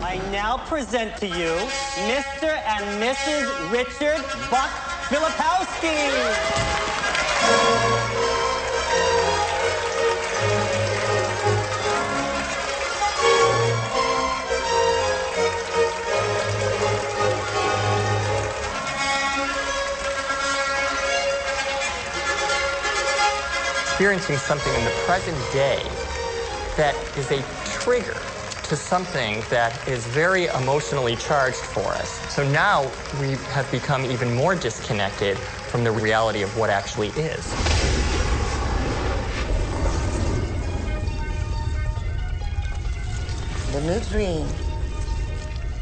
I now present to you Mr. and Mrs. Richard Buck Filipowski. Experiencing something in the present day that is a trigger to something that is very emotionally charged for us. So now we have become even more disconnected from the reality of what actually is. The new dream,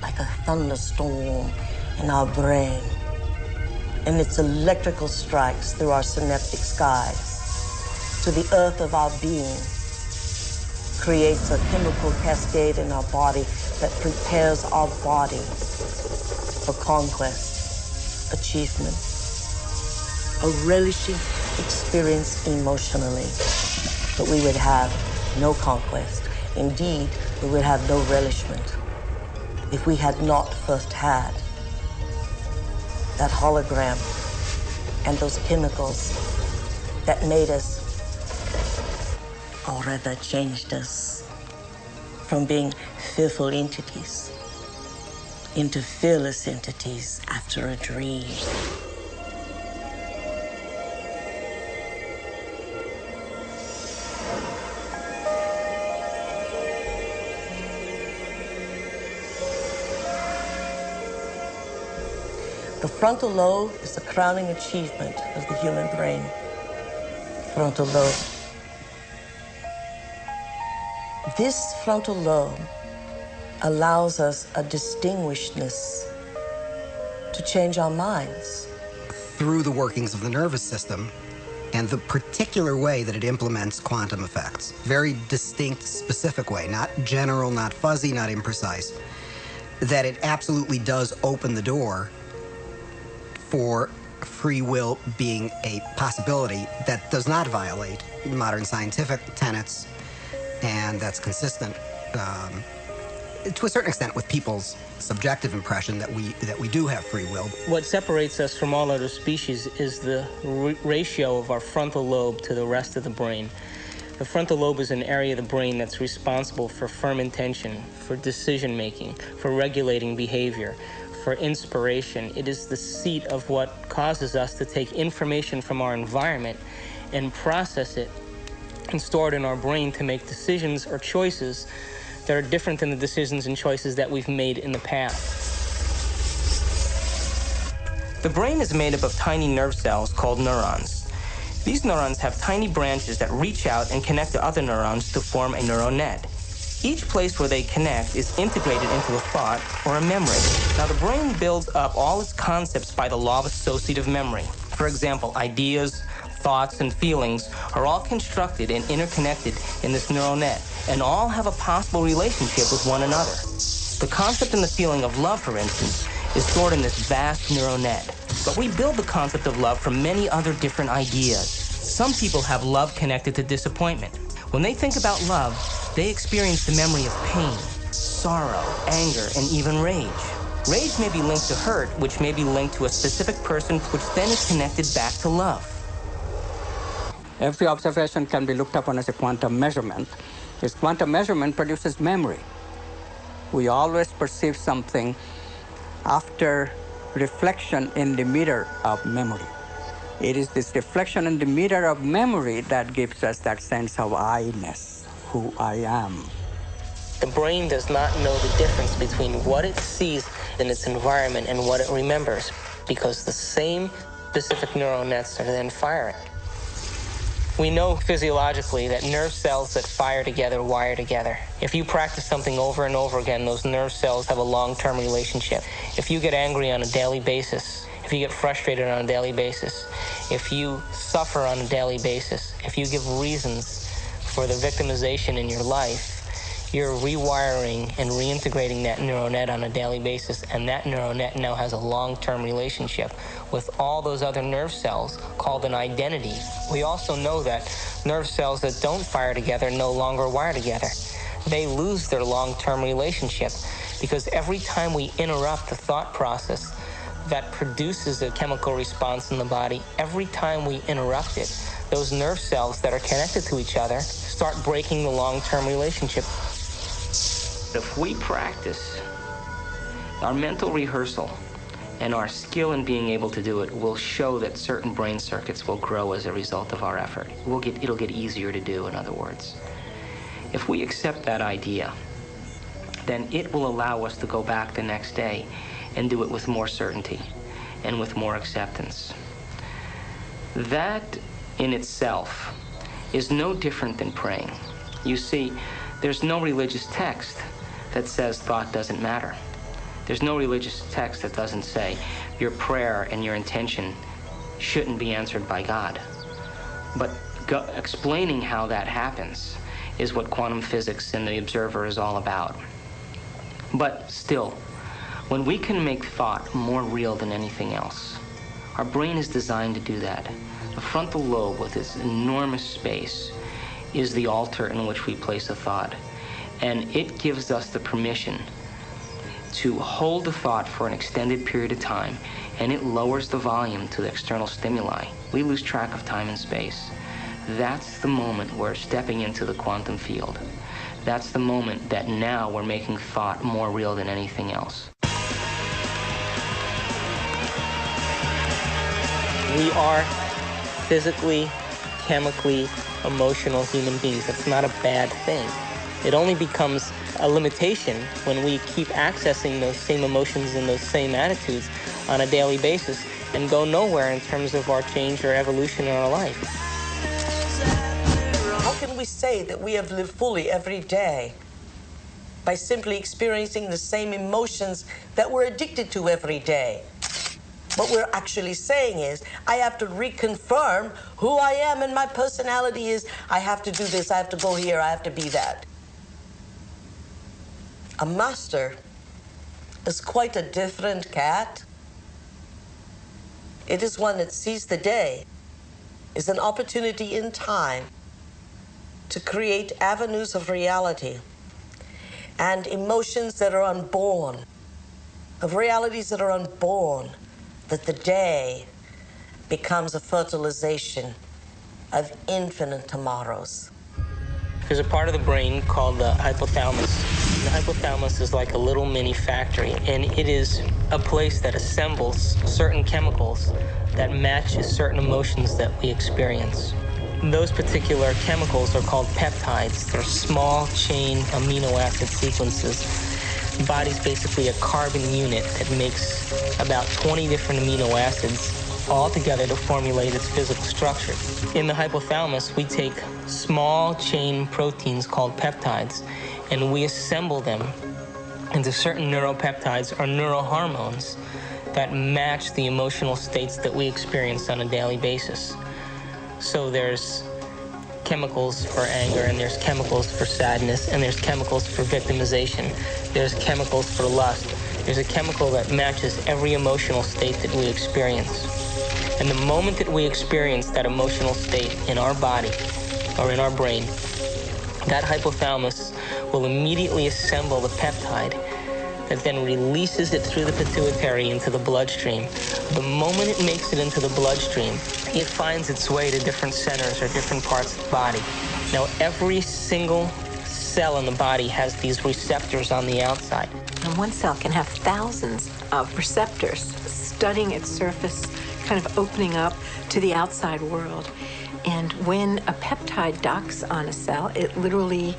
like a thunderstorm in our brain, and its electrical strikes through our synaptic skies to the earth of our being, creates a chemical cascade in our body that prepares our body for conquest, achievement, a relishing experience emotionally. But we would have no conquest. Indeed, we would have no relishment if we had not first had that hologram and those chemicals that made us, or rather changed us, from being fearful entities into fearless entities after a dream. The frontal lobe is the crowning achievement of the human brain. Frontal lobe. This frontal lobe allows us a distinguishedness to change our minds. Through the workings of the nervous system and the particular way that it implements quantum effects. Very distinct, specific way, not general, not fuzzy, not imprecise. That it absolutely does open the door for free will being a possibility that does not violate modern scientific tenets, and that's consistent to a certain extent with people's subjective impression that we do have free will. What separates us from all other species is the ratio of our frontal lobe to the rest of the brain. The frontal lobe is an area of the brain that's responsible for firm intention, for decision making, for regulating behavior, for inspiration. It is the seat of what causes us to take information from our environment and process it and store it in our brain to make decisions or choices that are different than the decisions and choices that we've made in the past. The brain is made up of tiny nerve cells called neurons. These neurons have tiny branches that reach out and connect to other neurons to form a neural net. Each place where they connect is integrated into a thought or a memory. Now, the brain builds up all its concepts by the law of associative memory. For example, ideas, thoughts, and feelings are all constructed and interconnected in this neural net, and all have a possible relationship with one another. The concept and the feeling of love, for instance, is stored in this vast neural net. But we build the concept of love from many other different ideas. Some people have love connected to disappointment. When they think about love, they experience the memory of pain, sorrow, anger, and even rage. Rage may be linked to hurt, which may be linked to a specific person, which then is connected back to love. Every observation can be looked upon as a quantum measurement. This quantum measurement produces memory. We always perceive something after reflection in the mirror of memory. It is this reflection in the mirror of memory that gives us that sense of I-ness, who I am. The brain does not know the difference between what it sees in its environment and what it remembers, because the same specific neural nets are then firing. We know physiologically that nerve cells that fire together wire together. If you practice something over and over again, those nerve cells have a long-term relationship. If you get angry on a daily basis, if you get frustrated on a daily basis, if you suffer on a daily basis, if you give reasons for the victimization in your life, you're rewiring and reintegrating that neural net on a daily basis, and that neural net now has a long-term relationship with all those other nerve cells called an identity. We also know that nerve cells that don't fire together no longer wire together. They lose their long-term relationship. because every time we interrupt the thought process that produces a chemical response in the body, every time we interrupt it, those nerve cells that are connected to each other start breaking the long-term relationship. If we practice our mental rehearsal and our skill in being able to do it will show that certain brain circuits will grow as a result of our effort. It'll get easier to do, in other words. If we accept that idea, then it will allow us to go back the next day and do it with more certainty and with more acceptance. That in itself is no different than praying. You see, there's no religious text that says thought doesn't matter. There's no religious text that doesn't say your prayer and your intention shouldn't be answered by God. But explaining how that happens is what quantum physics and the observer is all about. But still, when we can make thought more real than anything else, our brain is designed to do that. The frontal lobe, with its enormous space, is the altar in which we place a thought. And it gives us the permission to hold a thought for an extended period of time, and it lowers the volume to the external stimuli. We lose track of time and space. That's the moment we're stepping into the quantum field. That's the moment that now we're making thought more real than anything else. We are physically, chemically, emotional human beings. That's not a bad thing. It only becomes a limitation when we keep accessing those same emotions and those same attitudes on a daily basis and go nowhere in terms of our change or evolution in our life. How can we say that we have lived fully every day by simply experiencing the same emotions that we're addicted to every day? What we're actually saying is, I have to reconfirm who I am, and my personality is, I have to do this, I have to go here, I have to be that. A master is quite a different cat. It is one that sees the day as an opportunity in time to create avenues of reality and emotions that are unborn, of realities that are unborn, that the day becomes a fertilization of infinite tomorrows. There's a part of the brain called the hypothalamus. The hypothalamus is like a little mini factory, and it is a place that assembles certain chemicals that matches certain emotions that we experience. Those particular chemicals are called peptides. They're small chain amino acid sequences. The body's basically a carbon unit that makes about 20 different amino acids all together to formulate its physical structure. In the hypothalamus, we take small chain proteins called peptides, and we assemble them into certain neuropeptides or neurohormones that match the emotional states that we experience on a daily basis. So there's chemicals for anger, and there's chemicals for sadness, and there's chemicals for victimization. There's chemicals for lust. There's a chemical that matches every emotional state that we experience. And the moment that we experience that emotional state in our body or in our brain, that hypothalamus will immediately assemble the peptide that then releases it through the pituitary into the bloodstream. The moment it makes it into the bloodstream, it finds its way to different centers or different parts of the body. Now, every single cell in the body has these receptors on the outside. And one cell can have thousands of receptors studding its surface, kind of opening up to the outside world. And when a peptide docks on a cell, it literally,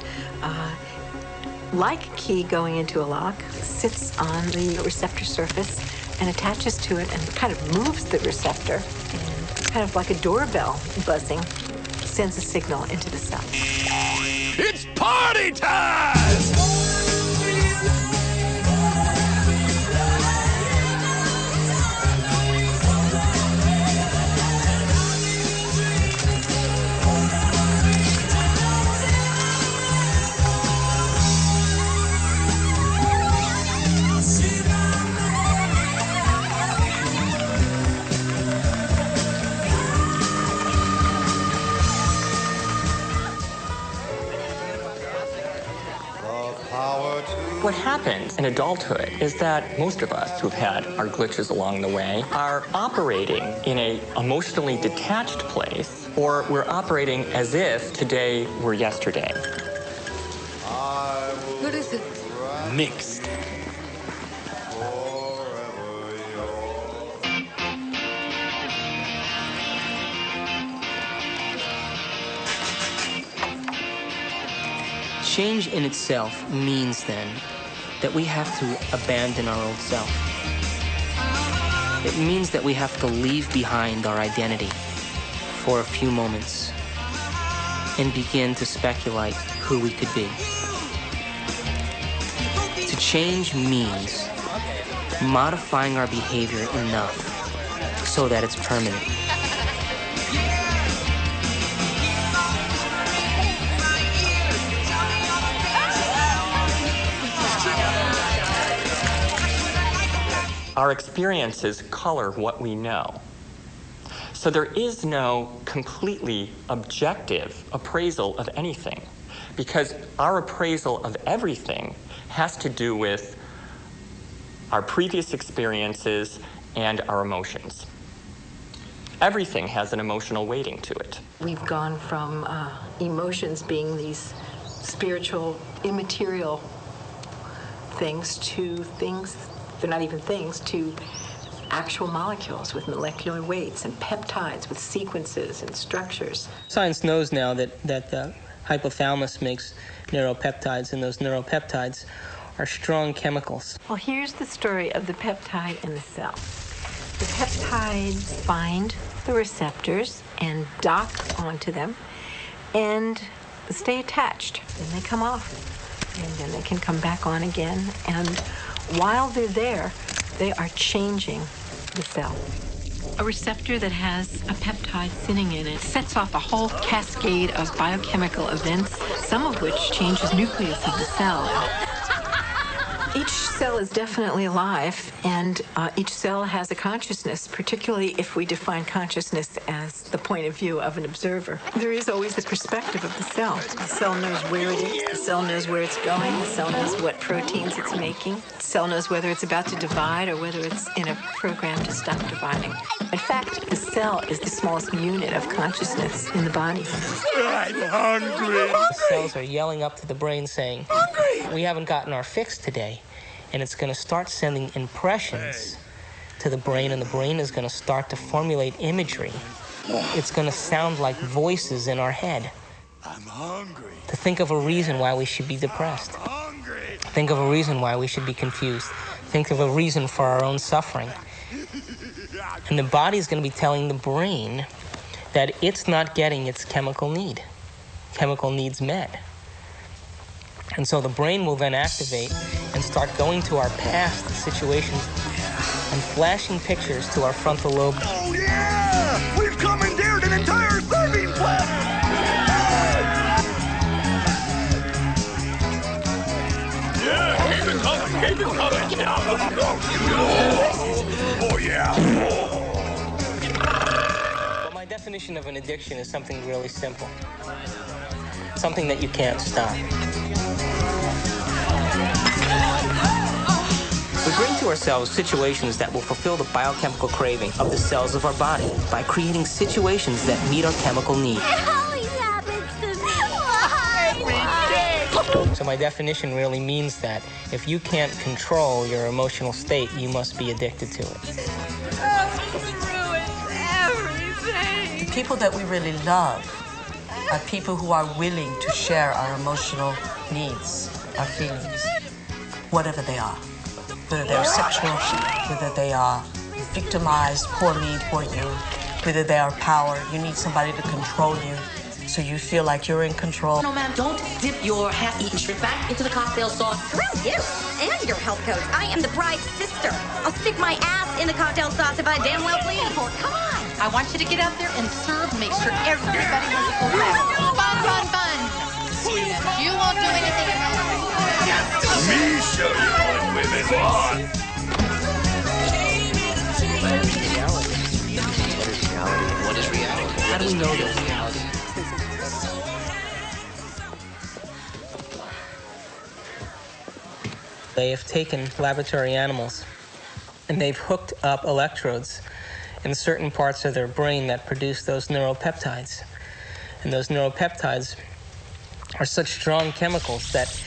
like a key going into a lock, sits on the receptor surface and attaches to it and kind of moves the receptor. And it's kind of like a doorbell buzzing, sends a signal into the cell. It's party time! what happens in adulthood is that most of us who've had our glitches along the way are operating in an emotionally detached place, or we're operating as if today were yesterday. What is it? Mixed. Change in itself means, then, that we have to abandon our old self. It means that we have to leave behind our identity for a few moments and begin to speculate who we could be. To change means modifying our behavior enough so that it's permanent. Our experiences color what we know. So there is no completely objective appraisal of anything, because our appraisal of everything has to do with our previous experiences and our emotions. Everything has an emotional weighting to it. We've gone from emotions being these spiritual, immaterial things to things, they're not even things, to actual molecules with molecular weights and peptides with sequences and structures. Science knows now that the hypothalamus makes neuropeptides, and those neuropeptides are strong chemicals. Well, here's the story of the peptide in the cell. The peptides find the receptors and dock onto them and stay attached. Then they come off, and then they can come back on again. And while they're there, they are changing the cell. A receptor that has a peptide sitting in it sets off a whole cascade of biochemical events, some of which changes the nucleus of the cell. Each cell is definitely alive, and each cell has a consciousness, particularly if we define consciousness as the point of view of an observer. There is always the perspective of the cell. The cell knows where it is, the cell knows where it's going, the cell knows what proteins it's making, the cell knows whether it's about to divide or whether it's in a program to stop dividing. In fact, the cell is the smallest unit of consciousness in the body. I'm hungry. The cells are yelling up to the brain saying, "Hungry! We haven't gotten our fix today." And it's going to start sending impressions to the brain, and the brain is going to start to formulate imagery. It's going to sound like voices in our head. I'm hungry. To think of a reason why we should be depressed. Hungry. Think of a reason why we should be confused. Think of a reason for our own suffering. And the body's going to be telling the brain that it's not getting its chemical needs met. And so the brain will then activate and start going to our past situations and flashing pictures to our frontal lobe. Oh yeah! We've commandeered an entire serving planet! Yeah! Keep it coming! Keep it coming! Oh yeah! But my definition of an addiction is something really simple. Something that you can't stop. We bring to ourselves situations that will fulfill the biochemical craving of the cells of our body by creating situations that meet our chemical need. It always happens to me. Why? So my definition really means that if you can't control your emotional state, you must be addicted to it. Ruins everything. The people that we really love are people who are willing to share our emotional needs, our feelings, whatever they are. Whether they're sexual, whether they are victimized, poor me, poor you, whether they are power, you need somebody to control you so you feel like you're in control. No, ma'am, don't dip your half-eaten shrimp back into the cocktail sauce. Screw you and your health coach. I am the bride's sister. I'll stick my ass in the cocktail sauce if I damn well please. Come on. I want you to get out there and serve, make sure everybody has a full glass. Fun. You won't do anything else. Me show you what women want! What is reality? How do we know there's reality? They have taken laboratory animals and they've hooked up electrodes in certain parts of their brain that produce those neuropeptides. And those neuropeptides are such strong chemicals that,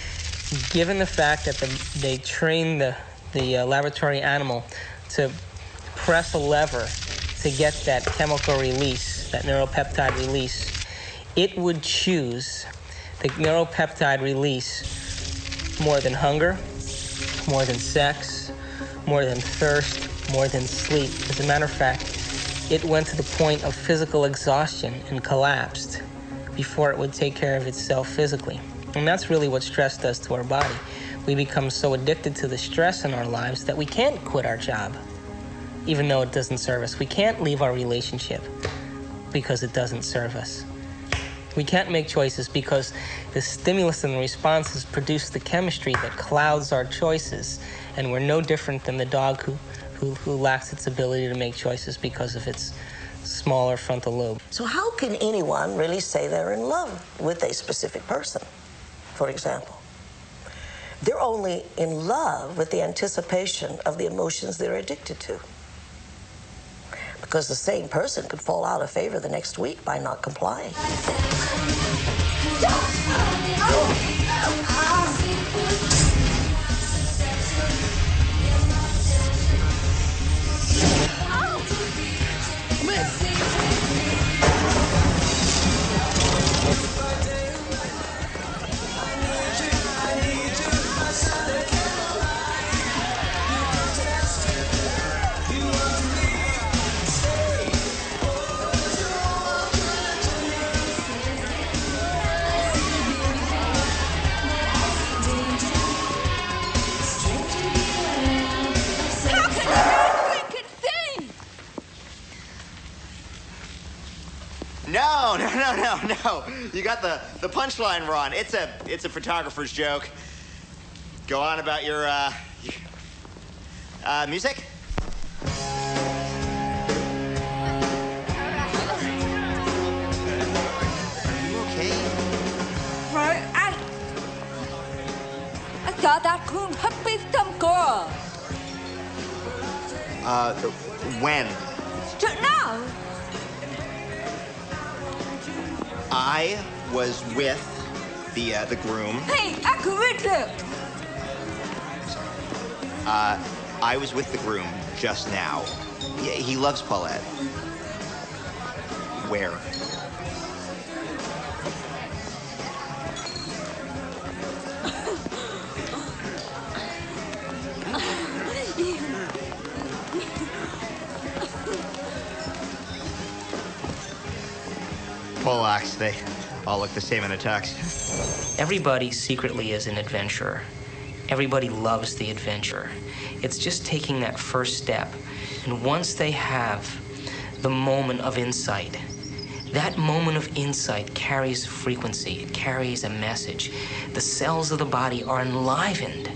given the fact that they train the laboratory animal to press a lever to get that chemical release, that neuropeptide release, it would choose the neuropeptide release more than hunger, more than sex, more than thirst, more than sleep. As a matter of fact, it went to the point of physical exhaustion and collapsed before it would take care of itself physically. And that's really what stress does to our body. We become so addicted to the stress in our lives that we can't quit our job, even though it doesn't serve us. We can't leave our relationship because it doesn't serve us. We can't make choices because the stimulus and the responses produce the chemistry that clouds our choices, and we're no different than the dog who lacks its ability to make choices because of its smaller frontal lobe. So how can anyone really say they're in love with a specific person, for example? They're only in love with the anticipation of the emotions they're addicted to. Because the same person could fall out of favor the next week by not complying. No. You got the punchline wrong. It's a photographer's joke. Go on about your music. Okay. Right, I thought that could have been some girl. When? Now. I was with the groom. Hey, I can read it. I was with the groom just now. Yeah, he loves Paulette. Where? Polacks, they all look the same in a tux. Everybody secretly is an adventurer. Everybody loves the adventure. It's just taking that first step. And once they have the moment of insight, that moment of insight carries frequency. It carries a message. The cells of the body are enlivened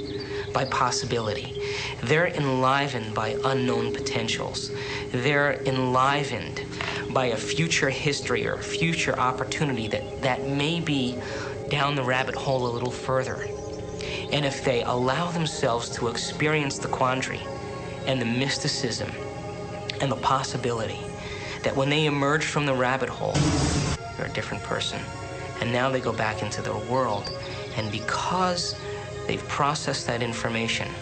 by possibility. They're enlivened by unknown potentials. They're enlivened by a future history or future opportunity that may be down the rabbit hole a little further. And if they allow themselves to experience the quandary and the mysticism and the possibility that when they emerge from the rabbit hole, they're a different person. And now they go back into their world. And because they've processed that information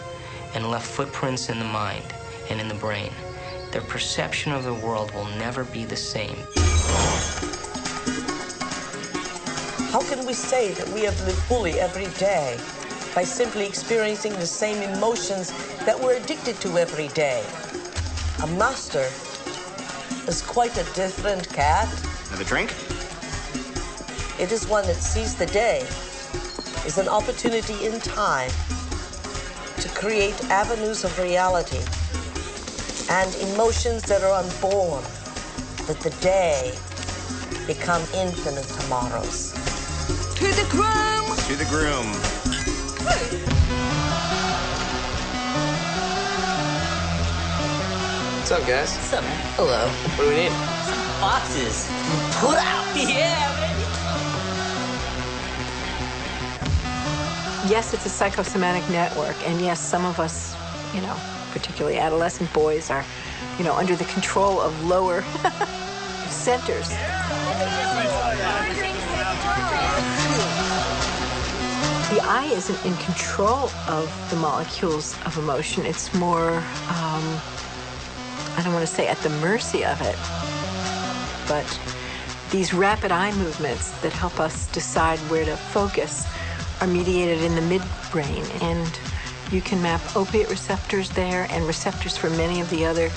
and left footprints in the mind and in the brain, their perception of the world will never be the same. How can we say that we have lived fully every day by simply experiencing the same emotions that we're addicted to every day? A master is quite a different cat. Another drink? It is one that sees the day as an opportunity in time to create avenues of reality and emotions that are unborn, that the day become infinite tomorrows. To the groom! To the groom. What's up, guys? What's up, man? Hello. What do we need? Some boxes. Put out! Yeah, man. Yes, it's a psychosomatic network, and yes, some of us, you know, particularly adolescent boys are, you know, under the control of lower centers. The eye isn't in control of the molecules of emotion. It's more, I don't want to say at the mercy of it, but these rapid eye movements that help us decide where to focus are mediated in the midbrain, and you can map opiate receptors there and receptors for many of the other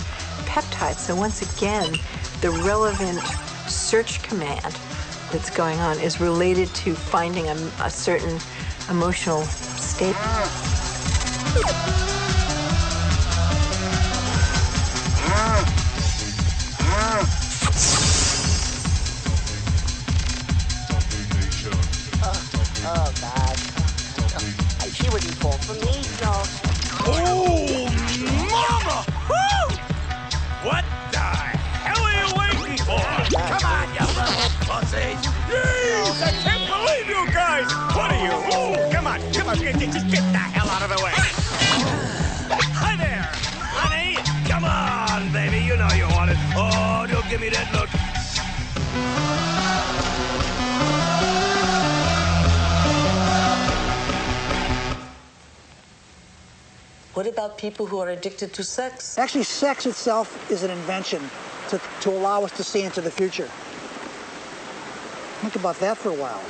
peptides. So once again, the relevant search command that's going on is related to finding a certain emotional state. Oh, God. She wouldn't fall for me, no. Oh, mama! Woo! What the hell are you waiting for? Come on, you little pussies! Jeez, I can't believe you guys! What are you? Oh, come on, just get the hell out of the way! Hi there, honey! Come on, baby, you know you want it. Oh, don't give me that look. What about people who are addicted to sex? Actually, sex itself is an invention to allow us to see into the future. Think about that for a while.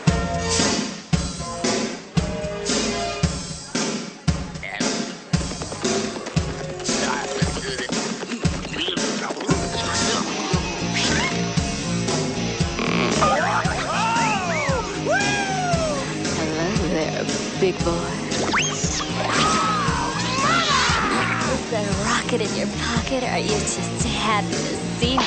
Hello there, big boy. Is there a rocket in your pocket, or are you just happy to see me?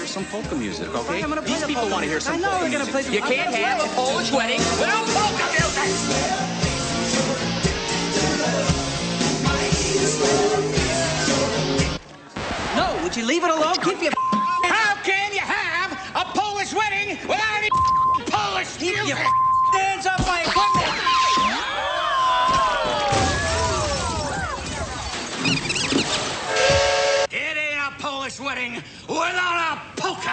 Some polka music, okay? I'm gonna play These the people polka want to hear music. some I know polka we're gonna music. play some You polka can't music. have a Polish wedding without polka music! No, would you leave it alone? Keep your How can you have a Polish wedding without any Polish music? Keep your hands off my equipment! It ain't a Polish wedding without a polka!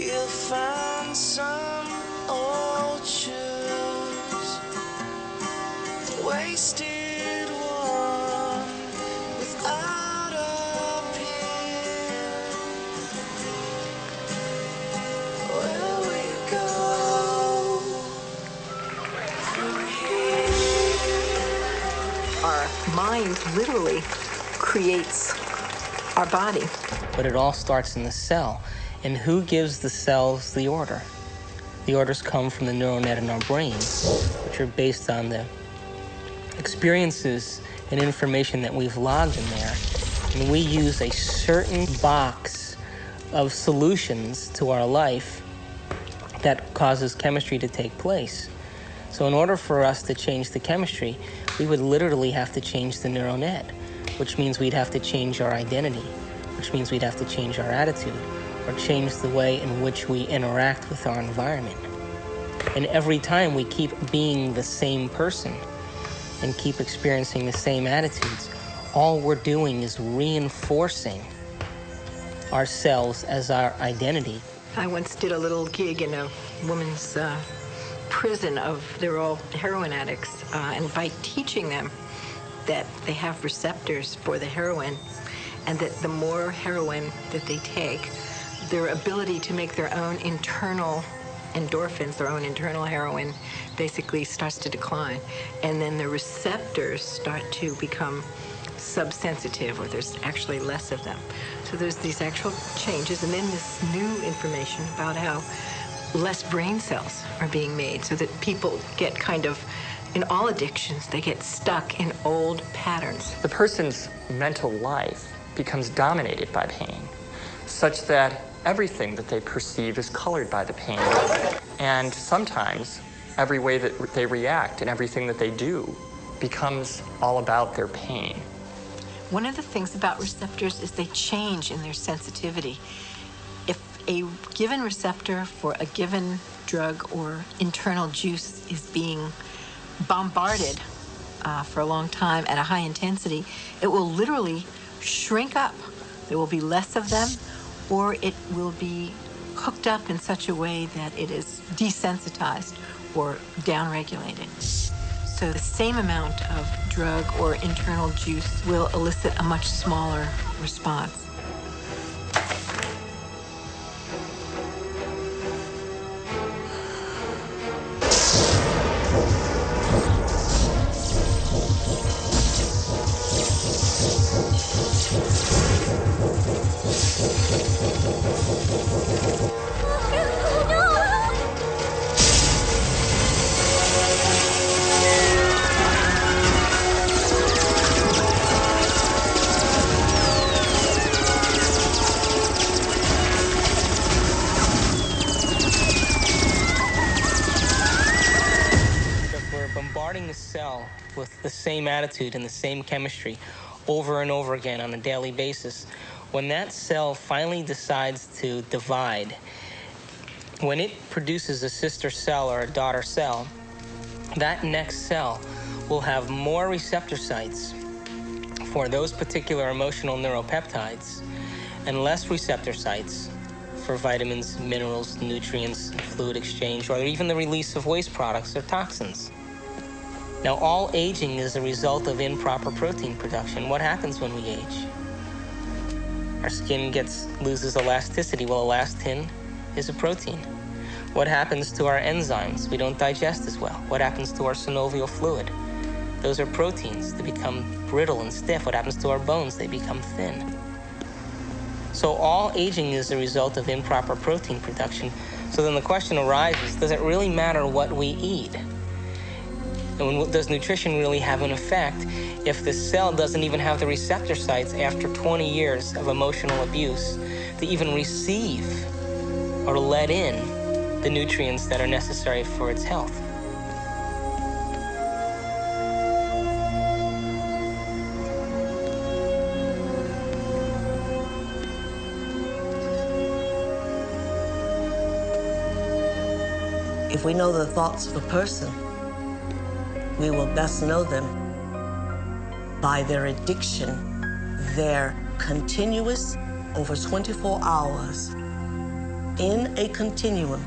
We'll find some old shoes, wasted one without a pin. Where we go from here. Our mind literally creates our body. But it all starts in the cell. And who gives the cells the order? The orders come from the neural net in our brains, which are based on the experiences and information that we've logged in there. And we use a certain box of solutions to our life that causes chemistry to take place. So in order for us to change the chemistry, we would literally have to change the neural net, which means we'd have to change our identity, which means we'd have to change our attitude, or change the way in which we interact with our environment. And every time we keep being the same person and keep experiencing the same attitudes, all we're doing is reinforcing ourselves as our identity. I once did a little gig in a woman's prison they're all heroin addicts, and by teaching them that they have receptors for the heroin, and that the more heroin that they take, their ability to make their own internal endorphins, their own internal heroin, basically starts to decline. And then the receptors start to become subsensitive, or there's actually less of them. So there's these actual changes, and then this new information about how less brain cells are being made, so that people get kind of, in all addictions, they get stuck in old patterns. The person's mental life becomes dominated by pain, such that everything that they perceive is colored by the pain. And sometimes every way that they react and everything that they do becomes all about their pain. One of the things about receptors is they change in their sensitivity. If a given receptor for a given drug or internal juice is being bombarded for a long time at a high intensity, it will literally shrink up. There will be less of them, or it will be hooked up in such a way that it is desensitized or downregulated. So the same amount of drug or internal juice will elicit a much smaller response. Bombarding the cell with the same attitude and the same chemistry over and over again on a daily basis. When that cell finally decides to divide, when it produces a sister cell or a daughter cell, that next cell will have more receptor sites for those particular emotional neuropeptides and less receptor sites for vitamins, minerals, nutrients, fluid exchange, or even the release of waste products or toxins. Now, all aging is a result of improper protein production. What happens when we age? Our skin loses elasticity. Well, elastin is a protein. What happens to our enzymes? We don't digest as well. What happens to our synovial fluid? Those are proteins. They become brittle and stiff. What happens to our bones? They become thin. So all aging is a result of improper protein production. So then the question arises, does it really matter what we eat? And does nutrition really have an effect if the cell doesn't even have the receptor sites after 20 years of emotional abuse to even receive or let in the nutrients that are necessary for its health? If we know the thoughts of a person, we will best know them by their addiction, their continuous, over 24 hours, in a continuum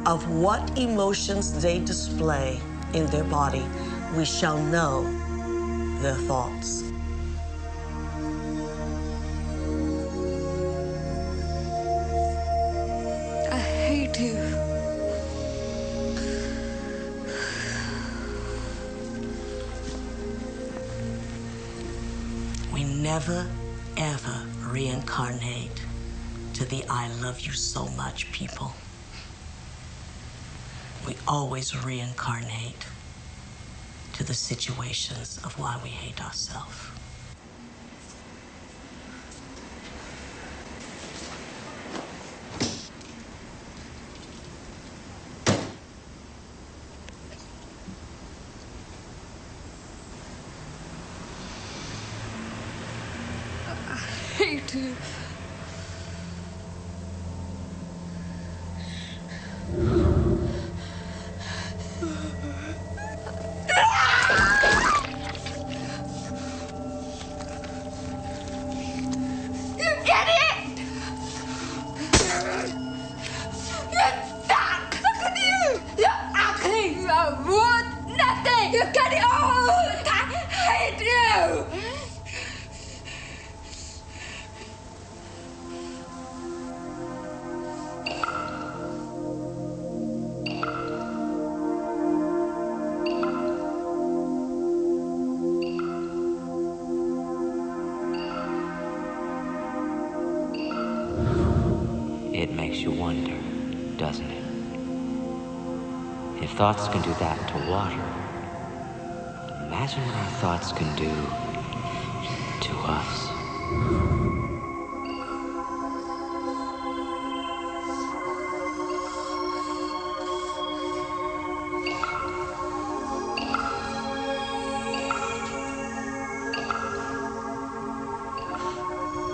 of what emotions they display in their body, we shall know their thoughts. I hate you. We never, ever reincarnate to the I love you so much people. We always reincarnate to the situations of why we hate ourselves. I hate you. You get it? You're fat! Look at you! You're ugly! You're worth nothing! You get it all! I hate you! It makes you wonder, doesn't it? If thoughts can do that to water, imagine what our thoughts can do to us.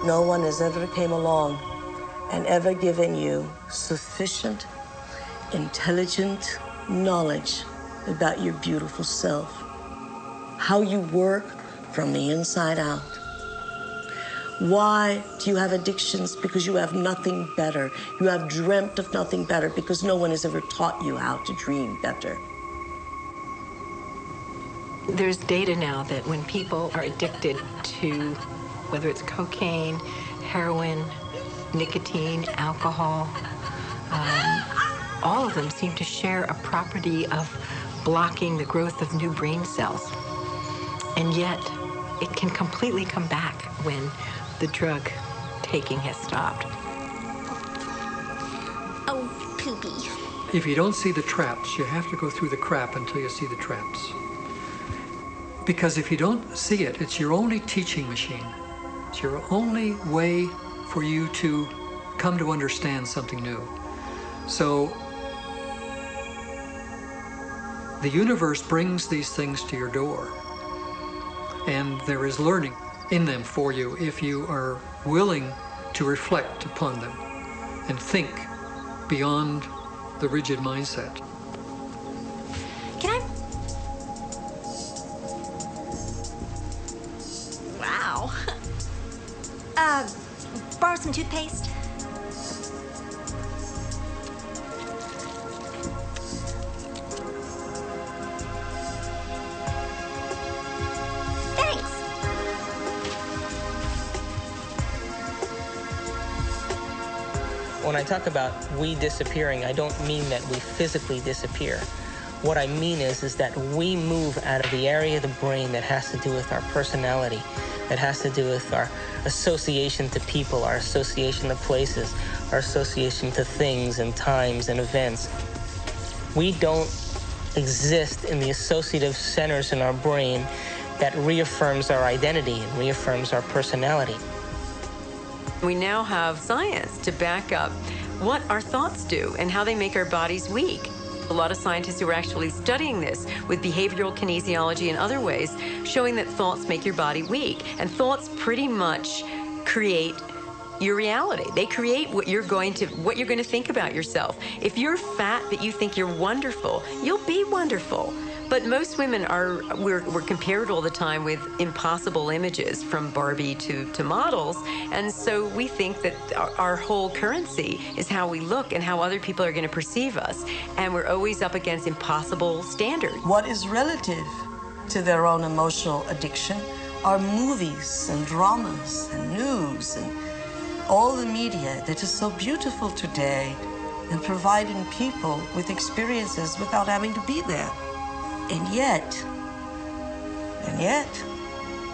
No one has ever came along and ever given you sufficient, intelligent knowledge about your beautiful self, how you work from the inside out. Why do you have addictions? Because you have nothing better. You have dreamt of nothing better because no one has ever taught you how to dream better. There's data now that when people are addicted to, whether it's cocaine, heroin, nicotine, alcohol, all of them seem to share a property of blocking the growth of new brain cells. And yet, it can completely come back when the drug taking has stopped. Oh, poopy. If you don't see the traps, you have to go through the crap until you see the traps. Because if you don't see it, it's your only teaching machine. It's your only way for you to come to understand something new. So the universe brings these things to your door, and there is learning in them for you if you are willing to reflect upon them and think beyond the rigid mindset. Can I? Wow. Borrow some toothpaste? Thanks. When I talk about we disappearing, I don't mean that we physically disappear. What I mean is that we move out of the area of the brain that has to do with our personality, that has to do with our association to people, our association to places, our association to things and times and events. We don't exist in the associative centers in our brain that reaffirms our identity and reaffirms our personality. We now have science to back up what our thoughts do and how they make our bodies weak. A lot of scientists who are actually studying this with behavioral kinesiology and other ways, showing that thoughts make your body weak. And thoughts pretty much create your reality. They create what you're going to think about yourself. If you're fat but you think you're wonderful, you'll be wonderful. But most women we're compared all the time with impossible images, from Barbie to models. And so we think that our whole currency is how we look and how other people are going to perceive us. And we're always up against impossible standards. What is relative to their own emotional addiction are movies and dramas and news and all the media that is so beautiful today and providing people with experiences without having to be there. And yet,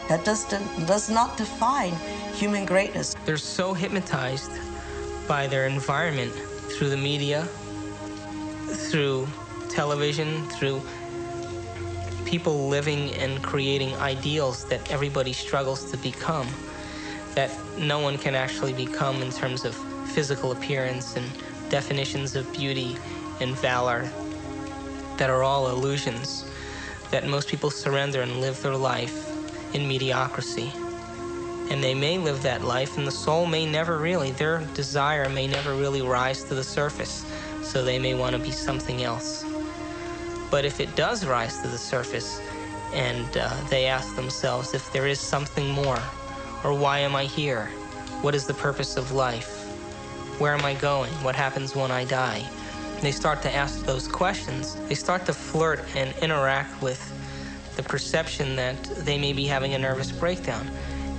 that does not define human greatness. They're so hypnotized by their environment through the media, through television, through people living and creating ideals that everybody struggles to become, that no one can actually become in terms of physical appearance and definitions of beauty and valor, that are all illusions, that most people surrender and live their life in mediocrity. And they may live that life, and the soul may never really, their desire may never really rise to the surface, so they may want to be something else. But if it does rise to the surface, and they ask themselves if there is something more, or why am I here? What is the purpose of life? Where am I going? What happens when I die? They start to ask those questions. They start to flirt and interact with the perception that they may be having a nervous breakdown.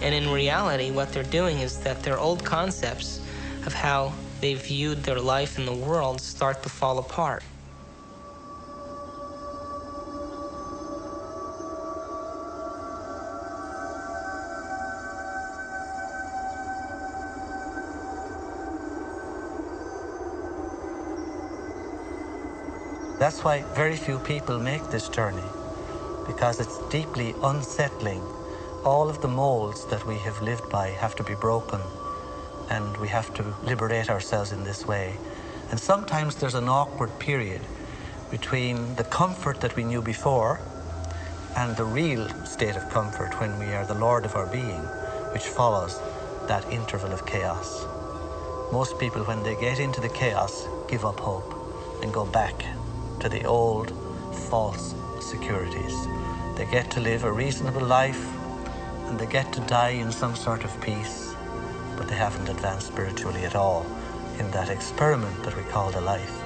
And in reality, what they're doing is that their old concepts of how they viewed their life in the world start to fall apart. That's why very few people make this journey, because it's deeply unsettling. All of the molds that we have lived by have to be broken, and we have to liberate ourselves in this way. And sometimes there's an awkward period between the comfort that we knew before and the real state of comfort when we are the Lord of our being, which follows that interval of chaos. Most people, when they get into the chaos, give up hope and go back to the old false securities. They get to live a reasonable life and they get to die in some sort of peace, but they haven't advanced spiritually at all in that experiment that we call the life.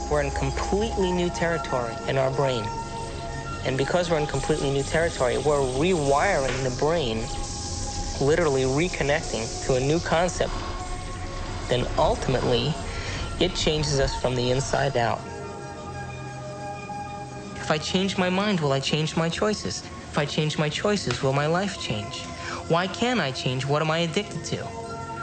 We're in completely new territory in our brain. And because we're in completely new territory, we're rewiring the brain, literally reconnecting to a new concept. Then ultimately, it changes us from the inside out. If I change my mind, will I change my choices? If I change my choices, will my life change? Why can't I change? What am I addicted to?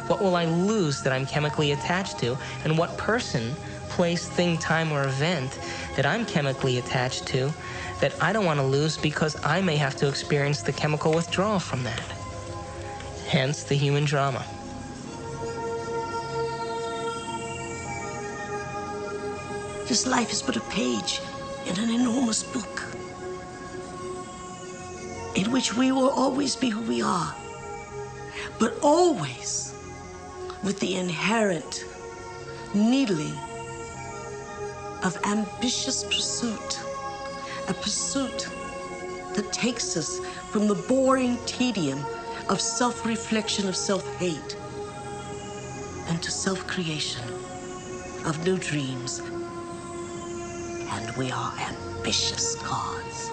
What will I lose that I'm chemically attached to? And what person, place, thing, time, or event that I'm chemically attached to that I don't want to lose because I may have to experience the chemical withdrawal from that. Hence the human drama. This life is but a page in an enormous book in which we will always be who we are, but always with the inherent needling of ambitious pursuit, a pursuit that takes us from the boring tedium of self-reflection, of self-hate, and to self-creation of new dreams. And we are ambitious gods.